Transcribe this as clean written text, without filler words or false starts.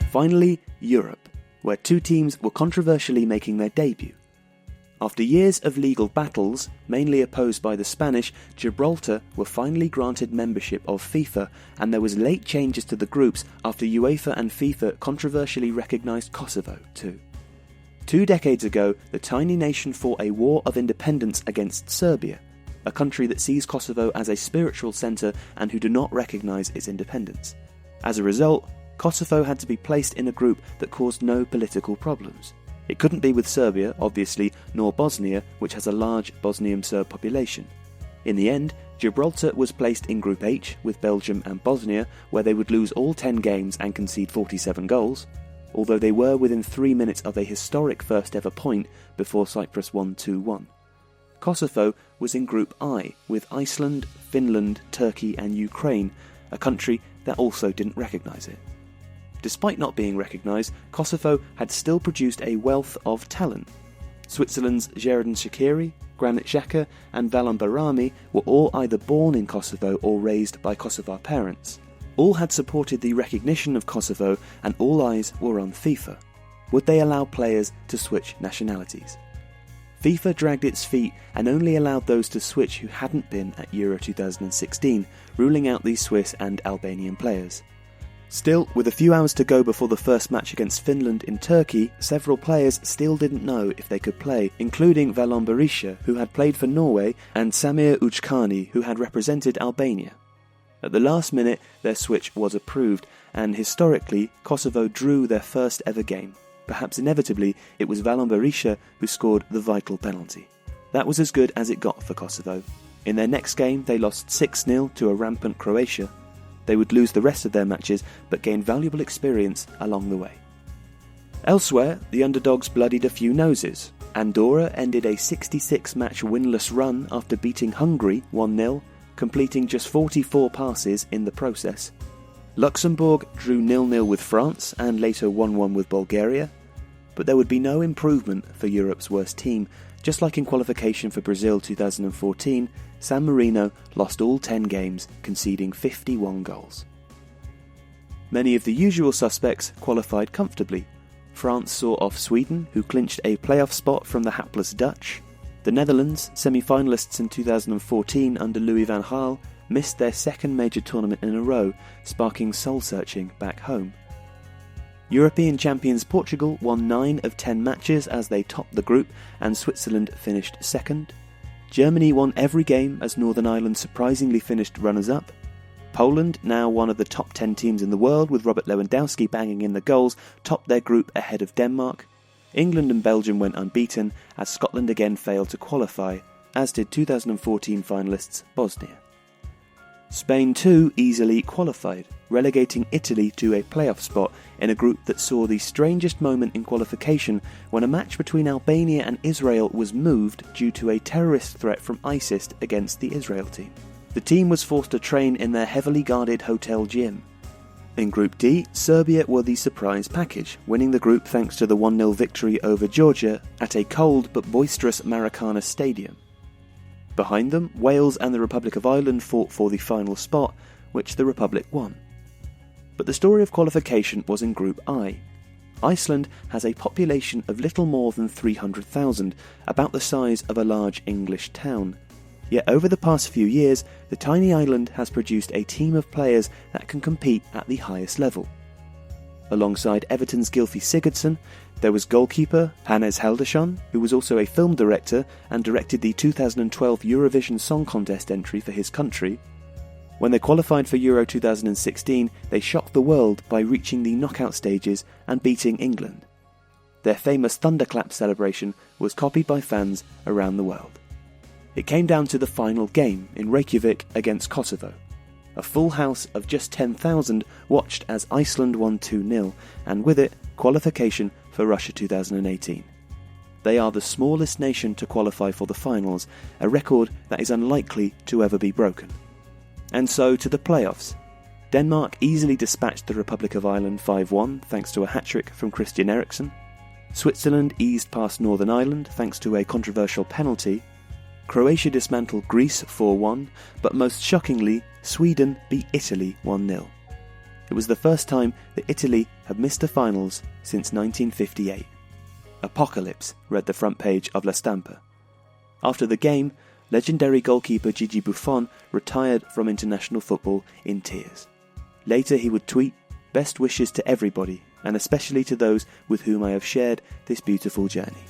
Finally, Europe, where two teams were controversially making their debut. After years of legal battles, mainly opposed by the Spanish, Gibraltar were finally granted membership of FIFA, and there was late changes to the groups after UEFA and FIFA controversially recognised Kosovo too. 2 decades ago, the tiny nation fought a war of independence against Serbia, a country that sees Kosovo as a spiritual centre and who do not recognise its independence. As a result, Kosovo had to be placed in a group that caused no political problems. It couldn't be with Serbia, obviously, nor Bosnia, which has a large Bosnian Serb population. In the end, Gibraltar was placed in Group H with Belgium and Bosnia, where they would lose all 10 games and concede 47 goals, although they were within 3 minutes of a historic first-ever point before Cyprus won 2-1. Kosovo was in Group I with Iceland, Finland, Turkey and Ukraine, a country that also didn't recognise it. Despite not being recognised, Kosovo had still produced a wealth of talent. Switzerland's Xherdan Shaqiri, Granit Xhaka and Valon Barami were all either born in Kosovo or raised by Kosovar parents. All had supported the recognition of Kosovo and all eyes were on FIFA. Would they allow players to switch nationalities? FIFA dragged its feet and only allowed those to switch who hadn't been at Euro 2016, ruling out the Swiss and Albanian players. Still, with a few hours to go before the first match against Finland in Turkey, several players still didn't know if they could play, including Valon Berisha, who had played for Norway, and Samir Uchkani, who had represented Albania. At the last minute, their switch was approved, and historically, Kosovo drew their first ever game. Perhaps inevitably, it was Valon Berisha who scored the vital penalty. That was as good as it got for Kosovo. In their next game, they lost 6-0 to a rampant Croatia. They would lose the rest of their matches, but gain valuable experience along the way. Elsewhere, the underdogs bloodied a few noses. Andorra ended a 66-match winless run after beating Hungary 1-0, completing just 44 passes in the process. Luxembourg drew 0-0 with France and later 1-1 with Bulgaria, but there would be no improvement for Europe's worst team. Just like in qualification for Brazil 2014, San Marino lost all 10 games, conceding 51 goals. Many of the usual suspects qualified comfortably. France saw off Sweden, who clinched a playoff spot from the hapless Dutch. The Netherlands, semi-finalists in 2014 under Louis van Gaal, missed their second major tournament in a row, sparking soul-searching back home. European champions Portugal won 9 of 10 matches as they topped the group, and Switzerland finished second. Germany won every game as Northern Ireland surprisingly finished runners-up. Poland, now one of the top 10 teams in the world with Robert Lewandowski banging in the goals, topped their group ahead of Denmark. England and Belgium went unbeaten as Scotland again failed to qualify, as did 2014 finalists Bosnia. Spain too easily qualified, relegating Italy to a playoff spot in a group that saw the strangest moment in qualification when a match between Albania and Israel was moved due to a terrorist threat from ISIS against the Israel team. The team was forced to train in their heavily guarded hotel gym. In Group D, Serbia were the surprise package, winning the group thanks to the 1-0 victory over Georgia at a cold but boisterous Maracana stadium. Behind them, Wales and the Republic of Ireland fought for the final spot, which the Republic won. But the story of qualification was in Group I. Iceland has a population of little more than 300,000, about the size of a large English town. Yet over the past few years, the tiny island has produced a team of players that can compete at the highest level. Alongside Everton's Gylfi Sigurdsson, there was goalkeeper Hannes Haldarsson, who was also a film director and directed the 2012 Eurovision Song Contest entry for his country. When they qualified for Euro 2016, they shocked the world by reaching the knockout stages and beating England. Their famous thunderclap celebration was copied by fans around the world. It came down to the final game in Reykjavik against Kosovo. A full house of just 10,000 watched as Iceland won 2-0, and with it, qualification for Russia 2018. They are the smallest nation to qualify for the finals, a record that is unlikely to ever be broken. And so to the playoffs. Denmark easily dispatched the Republic of Ireland 5-1 thanks to a hat-trick from Christian Eriksen. Switzerland eased past Northern Ireland thanks to a controversial penalty. Croatia dismantled Greece 4-1, but most shockingly, Sweden beat Italy 1-0. It was the first time that Italy had missed the finals since 1958. Apocalypse, read the front page of La Stampa. After the game, legendary goalkeeper Gigi Buffon retired from international football in tears. Later he would tweet, "Best wishes to everybody, and especially to those with whom I have shared this beautiful journey."